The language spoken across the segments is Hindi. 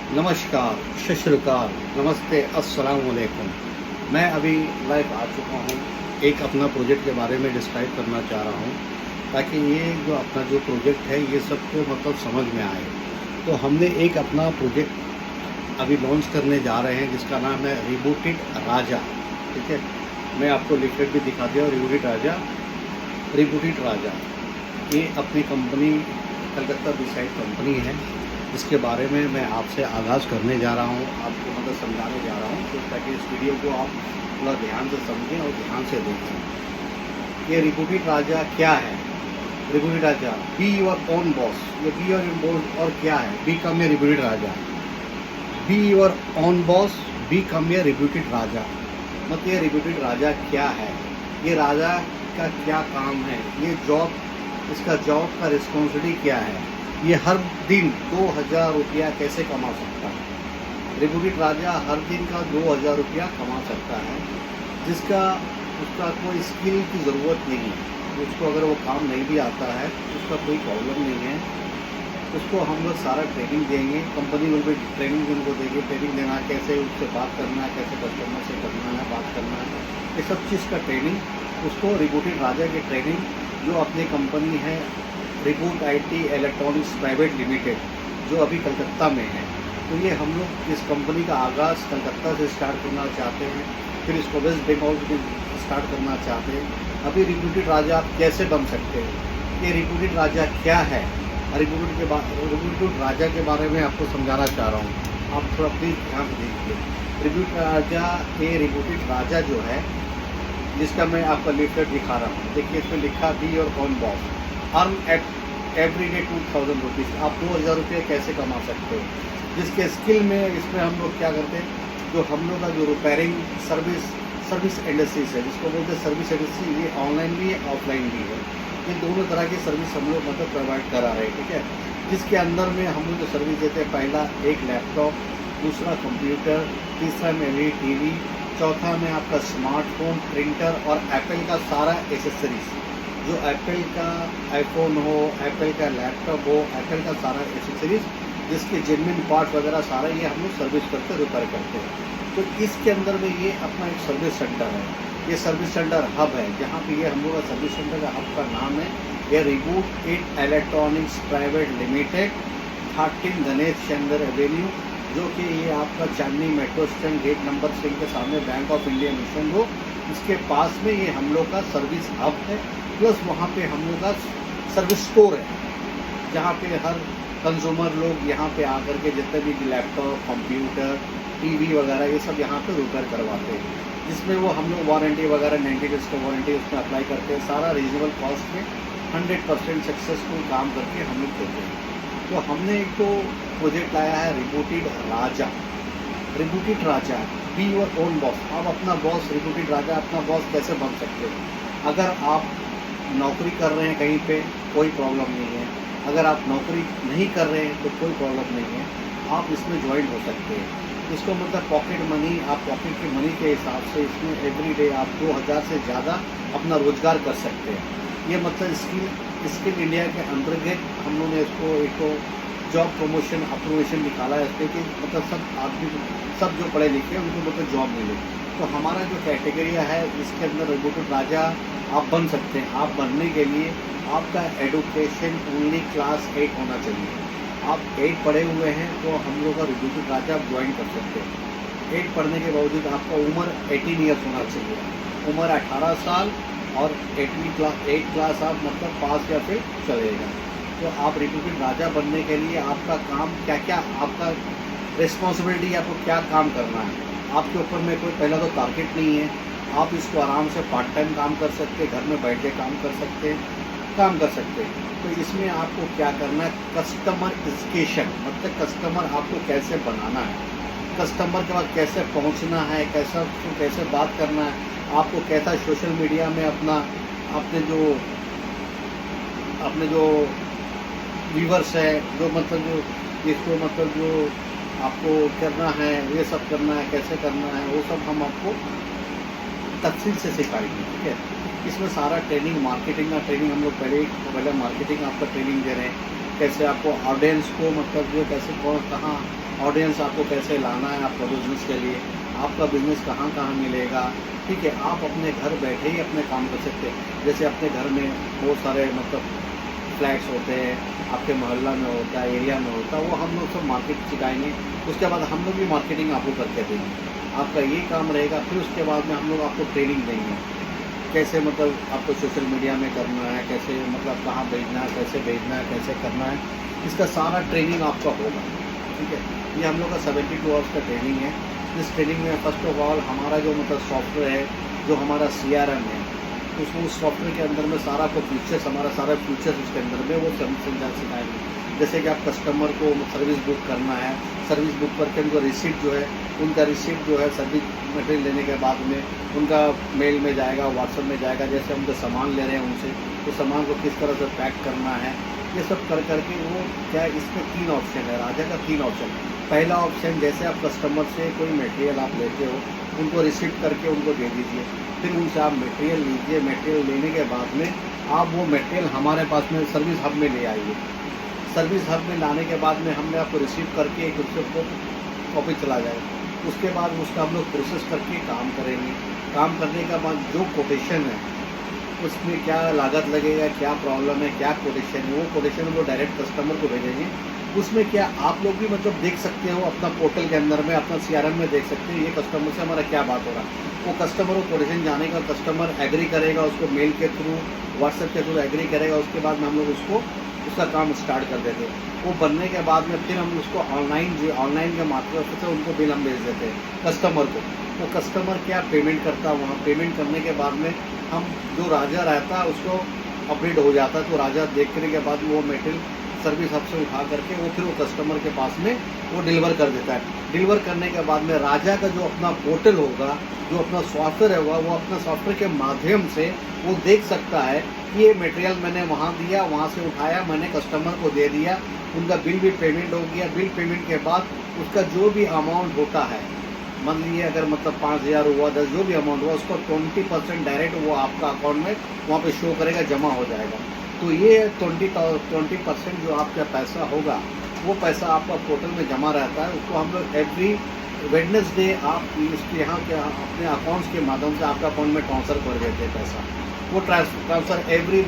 नमस्कार, सत श्री अकाल, नमस्ते, अस्सलाम वालेकुम। मैं अभी लाइव आ चुका हूँ। एक अपना प्रोजेक्ट के बारे में डिस्क्राइब करना चाह रहा हूँ ताकि ये जो अपना जो प्रोजेक्ट है ये सबको मतलब समझ में आए। तो हमने एक अपना प्रोजेक्ट अभी लॉन्च करने जा रहे हैं जिसका नाम है रिबूटेड राजा। ठीक है, मैं आपको लिफलेट भी दिखा दिया। रिबूटेड राजा ये अपनी कंपनी कलकत्ता बिसाइड कंपनी है जिसके बारे में मैं आपसे आगाज़ करने जा रहा हूँ, आपको मतलब समझाने जा रहा हूँ तो ताकि इस वीडियो को आप थोड़ा ध्यान से समझें और ध्यान से देखें। ये रिबूटेड राजा क्या है? Rebooted Raja be your own boss. ये बी योर ओन बॉस और क्या है? Become a rebooted Raja. Be your own boss, become a rebooted Raja. मतलब ये रिबूटेड राजा क्या है? ये राजा का क्या काम है? ये जॉब, इसका जॉब का रिस्पॉन्सिबिलिटी क्या है? ये हर दिन 2000 रुपया कैसे कमा सकता है? रिबूटेड राजा हर दिन का 2000 रुपया कमा सकता है जिसका उसका कोई स्किल की ज़रूरत नहीं है। उसको अगर वो काम नहीं भी आता है उसका कोई प्रॉब्लम नहीं है। उसको हम लोग सारा ट्रेनिंग देंगे, कंपनी में भी ट्रेनिंग उनको देंगे। ट्रेनिंग देना, कैसे उससे बात करना है, कैसे कस्टमर से करना है, बात करना है, ये सब चीज़ का ट्रेनिंग उसको रिबूटेड राजा की ट्रेनिंग जो अपनी कंपनी है reboot IT electronics private limited जो अभी कलकत्ता में है। तो ये हम लोग इस कंपनी का आगाज़ कलकत्ता से स्टार्ट करना चाहते हैं, फिर इसको वेस्ट बंगाल से स्टार्ट करना चाहते हैं। अभी रिबूटेड राजा आप कैसे बन सकते हैं? ये रिबूटेड राजा क्या है? रिबूटेड राजा के बारे में आपको समझाना चाह रहा हूँ, आप थोड़ा प्लीज़ ध्यान से देखिए। रिबूटेड राजा, ये रिबूटेड राजा जो है जिसका मैं आपका लिफलेट दिखा रहा हूँ, देखिए इसमें लिखा B your own boss, earn every day 2000 rupees. आप 2000 रुपये कैसे कमा सकते हो? जिसके स्किल में इसमें हम लोग क्या करते हैं, जो हम लोग का जो रिपेयरिंग सर्विस इंडस्ट्रीज है जिसको बोलते हैं सर्विस इंडस्ट्री, ये ऑनलाइन भी है ऑफलाइन भी है। ये दोनों तरह की सर्विस हम लोग मतलब प्रोवाइड करा रहे हैं। ठीक है, जिसके अंदर में हम लोग जो सर्विस देते हैं, पहला एक लैपटॉप, दूसरा कंप्यूटर, तीसरा में एलईडी टीवी, चौथा में आपका स्मार्टफोन, प्रिंटर और एप्पल का सारा एसेसरीज, जो एप्पल का आईफोन हो, एप्पल का लैपटॉप हो, एप्पल का सारा एसेसरीज जिसके जेन्युइन पार्ट वगैरह सारा ये हम लोग सर्विस करते रिपेयर करते हैं। तो इसके अंदर में ये अपना एक सर्विस सेंटर है, ये सर्विस सेंटर हब है जहाँ पे ये हम लोग का सर्विस सेंटर का हब का नाम है ये rebooted electronics private limited, 13 Ganesh चंद्र एवेन्यू, जो कि ये आपका चांदनी मेट्रो स्टैंड गेट नंबर 6 के सामने बैंक ऑफ इंडिया मिशन हो, इसके पास में ये हम लोग का सर्विस हब है। प्लस वहाँ पे हम लोग का सर्विस स्टोर है जहाँ पे हर कंज्यूमर लोग यहाँ पे आकर के जितने भी लैपटॉप, कंप्यूटर, टीवी वगैरह ये सब यहाँ पे रिपेयर करवाते हैं, जिसमें वो हम लोग वारंटी वगैरह 90 डेज का वारंटी उसमें अप्लाई करते हैं। सारा रीजनेबल कॉस्ट में 100% सक्सेसफुल काम करके हम लोग देते हैं। तो हमने एक तो प्रोजेक्ट लाया है rebooted Raja. Rebooted Raja be your own boss. आप अपना बॉस, रिबूटेड राजा अपना बॉस कैसे बन सकते हो? अगर आप नौकरी कर रहे हैं कहीं पे कोई प्रॉब्लम नहीं है, अगर आप नौकरी नहीं कर रहे हैं तो कोई प्रॉब्लम नहीं है, आप इसमें ज्वाइन हो सकते हैं। इसको मतलब पॉकेट मनी, आप पॉकेट की मनी के हिसाब से इसमें एवरी डे आप 2000 से ज़्यादा अपना रोजगार कर सकते हैं। ये मतलब स्किल इंडिया के अंतर्गत हम लोगों ने इसको एक जॉब प्रमोशन अप्रोवेशन निकाला है इसमें कि मतलब सब आदमी, सब जो पढ़े लिखे हैं उनको मतलब जॉब मिले। तो हमारा जो कैटेगरिया है इसके अंदर रिबूटेड राजा आप बन सकते हैं। आप बनने के लिए आपका एडुकेशन ओनली क्लास 8 होना चाहिए। आप 8 पढ़े हुए हैं तो हम लोग का रिबूटेड राजा आप ज्वाइन कर सकते हैं। 8 पढ़ने के बावजूद आपका उम्र 18 ईयर्स होना चाहिए, उम्र 18 साल और 8 क्लास आप मतलब पास या फिर चलेगा। तो आप रिबूटेड राजा बनने के लिए आपका काम क्या क्या, आपका रिस्पॉन्सिबिलिटी, आपको क्या काम करना है, आपके ऊपर में कोई पहला तो टारगेट नहीं है। आप इसको आराम से पार्ट टाइम काम कर सकते हैं, घर में बैठ के काम कर सकते हैं। तो इसमें आपको क्या करना है, कस्टमर एजुकेशन, मतलब कस्टमर आपको कैसे बनाना है, कस्टमर के पास कैसे पहुंचना है, कैसे बात करना है, आपको कैसा सोशल मीडिया में अपने जो व्यूवर्स है, जो मतलब जो इसको मतलब जो आपको करना है, ये सब करना है, कैसे करना है, वो सब हम आपको तफसील से सिखाएंगे। ठीक है, इसमें सारा ट्रेनिंग, मार्केटिंग का ट्रेनिंग हम लोग पहले मार्केटिंग आपका ट्रेनिंग दे रहे हैं, कैसे आपको ऑडियंस को मतलब जो कैसे कौन कहाँ ऑडियंस आपको कैसे लाना है आपका बिज़नेस के लिए, आपका बिज़नेस कहाँ कहाँ मिलेगा। ठीक है, आप अपने घर बैठे ही अपने काम कर सकते हैं। जैसे अपने घर में बहुत सारे मतलब फ्लैट्स होते हैं, आपके मोहल्ला में होता है, एरिया में होता है, वो हम लोग सब मार्केट सिखाएंगे। उसके बाद हम लोग भी मार्केटिंग आपको करके देंगे, आपका ये काम रहेगा। फिर उसके बाद में हम लोग आपको ट्रेनिंग देंगे, कैसे मतलब आपको सोशल मीडिया में करना है, कैसे मतलब कहाँ भेजना है, कैसे भेजना है, कैसे करना है, इसका सारा ट्रेनिंग आपका होगा। ठीक है, ये हम लोग का 72 आवर्स का ट्रेनिंग है। इस ट्रेनिंग में फर्स्ट ऑफ ऑल हमारा जो मतलब सॉफ्टवेयर है, जो हमारा CRM है, उस सॉफ्टवेयर के अंदर में सारा आपको फीचर्स, हमारा सारा फीचर्स उसके अंदर में वो सिखाएंगे। जैसे कि आप कस्टमर को सर्विस बुक करना है, सर्विस बुक करके उनको रिसिप्ट जो है, उनका रिसिप्ट जो है सर्विस मटेरियल लेने के बाद में उनका मेल में जाएगा, व्हाट्सएप में जाएगा। जैसे हम जो सामान ले रहे हैं उनसे, तो सामान को किस तरह से पैक करना है, ये सब कर करके वो क्या है, इसमें 3 ऑप्शन है, राजा का 3 ऑप्शन। पहला ऑप्शन, जैसे आप कस्टमर से कोई मटेरियल आप लेते हो, उनको रिसिप्ट करके उनको दे दीजिए, फिर उनसे आप मटेरियल लीजिए। मटेरियल लेने के बाद में आप वो मटेरियल हमारे पास में सर्विस हब में ले आइए। सर्विस हब में लाने के बाद में हमने आपको रिसीव करके एक उससे कॉपी चला जाएगा। उसके बाद उसका हम लोग प्रोसेस करके काम करेंगे। काम करने के बाद जो कोटेशन है, उसमें क्या लागत लगेगा, क्या प्रॉब्लम है, क्या कोटेशन है, वो कोटेशन हम लोग डायरेक्ट कस्टमर को भेजेंगे। उसमें क्या आप लोग भी मतलब देख सकते हो, अपना पोर्टल के अंदर में, अपना CRM में देख सकते हो ये कस्टमर से हमारा क्या बात हो रहा है। वो कस्टमर को कोटेशन जाने का, कस्टमर एग्री करेगा, उसको मेल के थ्रू, व्हाट्सएप के थ्रू एग्री करेगा। उसके बाद में हम लोग उसको उसका काम स्टार्ट कर देते हैं। वो बनने के बाद में फिर हम उसको ऑनलाइन के माध्यम से उनको बिल हम भेज देते हैं कस्टमर को। वो कस्टमर क्या पेमेंट करता है, वहाँ पेमेंट करने के बाद में हम जो राजा रहता है उसको अपडेट हो जाता है। तो राजा देखने के बाद वो मटेरियल सर्विस हब से उठा करके वो फिर वो कस्टमर के पास में वो डिलीवर कर देता है। डिलीवर करने के बाद में राजा का जो अपना पोर्टल होगा, जो अपना सॉफ्टवेयर होगा, वो अपना सॉफ्टवेयर के माध्यम से वो देख सकता है कि ये मटेरियल मैंने वहाँ दिया, वहाँ से उठाया, मैंने कस्टमर को दे दिया, उनका बिल भी पेमेंट हो गया। बिल पेमेंट के बाद उसका जो भी अमाउंट होता है, मान लीजिए अगर मतलब 5000 हुआ, 10 जो भी अमाउंट हुआ, उसको 20% डायरेक्ट वो आपका अकाउंट में वहाँ पे शो करेगा, जमा हो जाएगा। तो ये 20% जो आपका पैसा होगा, वो पैसा आपका पोर्टल में जमा रहता है। उसको हम लोग एवरी वेडनेसडे आप इसके यहाँ के अपने अकाउंट्स के माध्यम से आपका अकाउंट में ट्रांसफ़र कर देते हैं पैसा। वो ट्रांसफ़र एवरी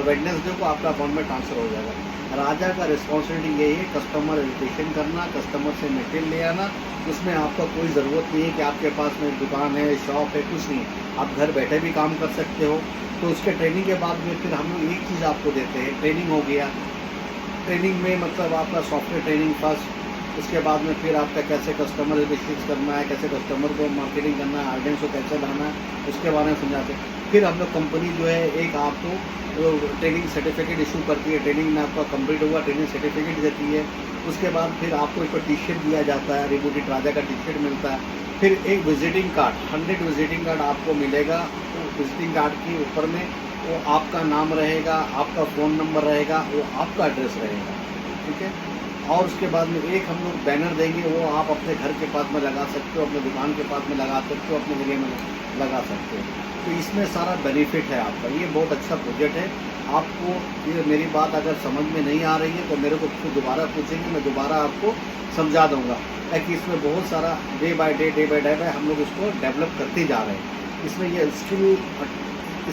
वेडनेसडे को आपका अकाउंट में ट्रांसफ़र हो जाएगा। राजा का रिस्पॉन्सिबिलिटी यही है, कस्टमर रजिस्ट्रेशन करना, कस्टमर से मटेरियल ले आना। उसमें आपका कोई ज़रूरत नहीं है कि आपके पास में दुकान है, शॉप है, कुछ नहीं। आप घर बैठे भी काम कर सकते हो। तो उसके ट्रेनिंग के बाद में फिर हम लोग एक चीज़ आपको देते हैं, ट्रेनिंग हो गया। ट्रेनिंग में मतलब आपका सॉफ्टवेयर ट्रेनिंग फर्स्ट, उसके बाद में फिर आपका कैसे कस्टमर रजिस्ट्रेशन करना है, कैसे कस्टमर को मार्केटिंग करना है, ऑडियंस को कैसे लाना है, उसके बारे में समझाते हैं। फिर हम लोग कंपनी जो है एक आपको ट्रेनिंग सर्टिफिकेट इशू करती है। ट्रेनिंग में आपका कंप्लीट हुआ, ट्रेनिंग सर्टिफिकेट देती है। उसके बाद फिर आपको एक टी-शर्ट दिया जाता है, रिबूटेड राजा का टी-शर्ट मिलता है। फिर एक विजिटिंग कार्ड, 100 विजिटिंग कार्ड आपको मिलेगा। तो विजिटिंग कार्ड के ऊपर में वो आपका नाम रहेगा, आपका फ़ोन नंबर रहेगा, वो आपका एड्रेस रहेगा। ठीक है, और उसके बाद में एक हम लोग बैनर देंगे, वो आप अपने घर के पास में लगा सकते हो, अपने दुकान के पास में लगा सकते हो, अपने एरिया में लगा सकते हो। तो इसमें सारा बेनिफिट है आपका। ये बहुत अच्छा प्रोजेक्ट है। आपको ये मेरी बात अगर समझ में नहीं आ रही है तो मेरे को फिर दोबारा पूछेंगे, मैं दोबारा आपको समझा दूँगा। ताकि इसमें बहुत सारा डे बाय डे हम लोग इसको डेवलप करते जा रहे हैं। इसमें ये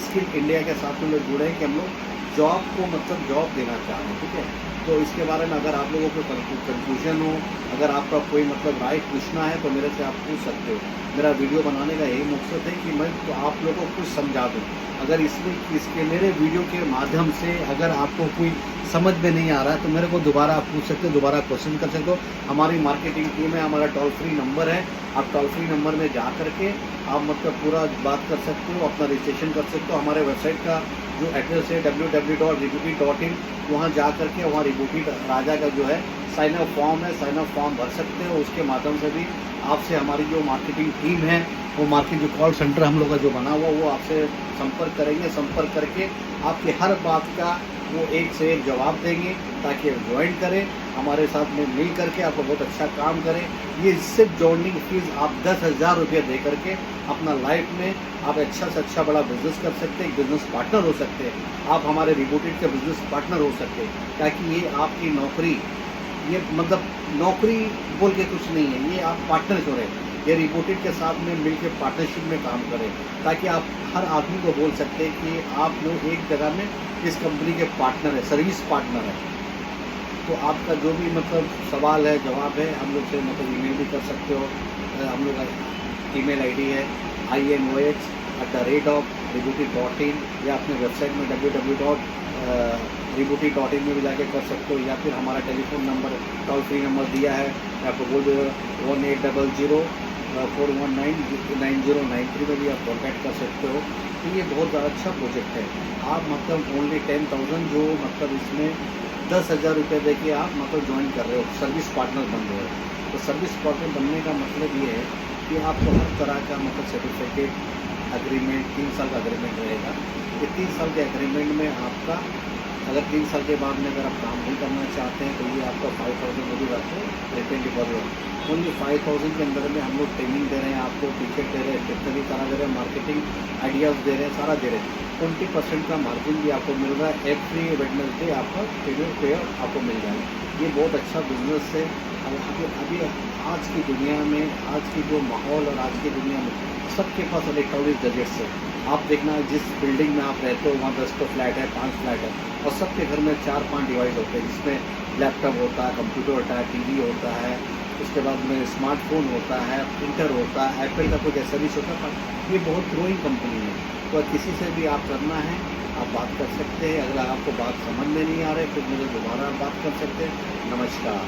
स्किल इंडिया के साथ में लोग जुड़े हैं कि हम लोग जॉब को मतलब जॉब देना चाह रहे हैं। ठीक है, तो इसके बारे में अगर आप लोगों को कंफ्यूजन हो, अगर आपका कोई मतलब राय पूछना है तो मेरे से आप पूछ सकते हो। मेरा वीडियो बनाने का यही मकसद है कि मैं तो आप लोगों को कुछ समझा दूँ। अगर इसके मेरे वीडियो के माध्यम से अगर आपको कोई समझ में नहीं आ रहा है तो मेरे को दोबारा आप पूछ सकते हो, दोबारा क्वेश्चन कर सकते हो। हमारी मार्केटिंग टीम है, हमारा टोल फ्री नंबर है। आप टोल फ्री नंबर में जा करके आप मतलब पूरा बात कर सकते हो, अपना रजिस्ट्रेशन कर सकते हो। हमारे वेबसाइट का जो एड्रेस है www.rebuti.in, वहाँ जा करके वहाँ रिबूटी राजा का जो है साइन अप फॉर्म है, साइन अप फॉर्म भर सकते हो। उसके माध्यम से भी आपसे हमारी जो मार्केटिंग टीम है, वो मार्केट जो कॉल सेंटर हम लोग का जो बना हुआ, वो आपसे संपर्क करेंगे। संपर्क करके आपकी हर बात का वो एक से एक जवाब देंगे ताकि ज्वाइन करें हमारे साथ में मिल करके, आपको बहुत अच्छा काम करें। ये सिर्फ जॉइनिंग फीस आप 10,000 रुपये दे करके अपना लाइफ में आप अच्छा से अच्छा बड़ा बिजनेस कर सकते हैं, एक बिजनेस पार्टनर हो सकते हैं, आप हमारे रिबूटेड के बिजनेस पार्टनर हो सकते हैं। ताकि ये आपकी नौकरी, ये मतलब नौकरी बोल के कुछ नहीं है, ये आप पार्टनर करें, ये रिबूटेड के साथ में मिलकर पार्टनरशिप में काम करें, ताकि आप हर आदमी को बोल सकते हैं कि आप लोग एक जगह में इस कंपनी के पार्टनर है, सर्विस पार्टनर है। तो आपका जो भी मतलब सवाल है, जवाब है, हम लोग से मतलब ईमेल भी कर सकते हो। हम लोग का ईमेल आईडी है imoh@rebooty.in, या अपने वेबसाइट में www.rebooty.in में भी जाके कर सकते हो, या फिर हमारा telephone number, toll free number दिया है, मैं आपको बोल दूँ 1800-419-9093 में भी आप कॉन्टैक्ट कर सकते हो। तो ये बहुत ज़्यादा अच्छा प्रोजेक्ट है। आप मतलब ओनली 10,000 जो मतलब इसमें 10,000 रुपये दे के आप मतलब ज्वाइन कर रहे हो, सर्विस पार्टनर बन रहे हो। तो सर्विस पार्टनर बनने का मतलब ये है कि आपको हर तरह का मतलब सर्टिफिकेट, एग्रीमेंट, 3 साल का एग्रीमेंट रहेगा। ये 3 साल के एग्रीमेंट में आपका अगर 3 साल के बाद में अगर आप काम नहीं करना चाहते हैं तो ये आपका 5,000 रुपीज़ आपको रिटर्न डिपॉजिट, ओनली 5,000 के अंदर में हम लोग ट्रेनिंग दे रहे हैं, आपको टिकट दे रहे हैं, कितने भी तरह दे रहे हैं, मार्केटिंग आइडियाज़ दे रहे हैं, सारा दे रहे हैं। 20% का मार्जिन भी आपको मिल रहा है, एवरी वेडनेसडे आपका पेयर आपको मिल जाएगा। ये बहुत अच्छा बिजनेस है। अभी आज की दुनिया में, आज की जो माहौल और आज की दुनिया में सबके पास इलेक्ट्रॉनिक गैजेट्स है। आप देखना जिस बिल्डिंग में आप रहते हो वहाँ 10 तो फ्लैट है, 5 फ्लैट है, और सबके घर में 4-5 डिवाइस होते हैं, जिसमें लैपटॉप होता है, कंप्यूटर होता है, टीवी होता है, उसके बाद में स्मार्टफोन होता है, प्रिंटर होता है, एप्पल का कुछ सर्विस होता है। ये बहुत ग्रोइंग कंपनी है। तो किसी से भी आप करना है आप बात कर सकते हैं। अगर आपको बात समझ में नहीं आ रही तो मुझे दोबारा बात कर सकते हैं। नमस्कार।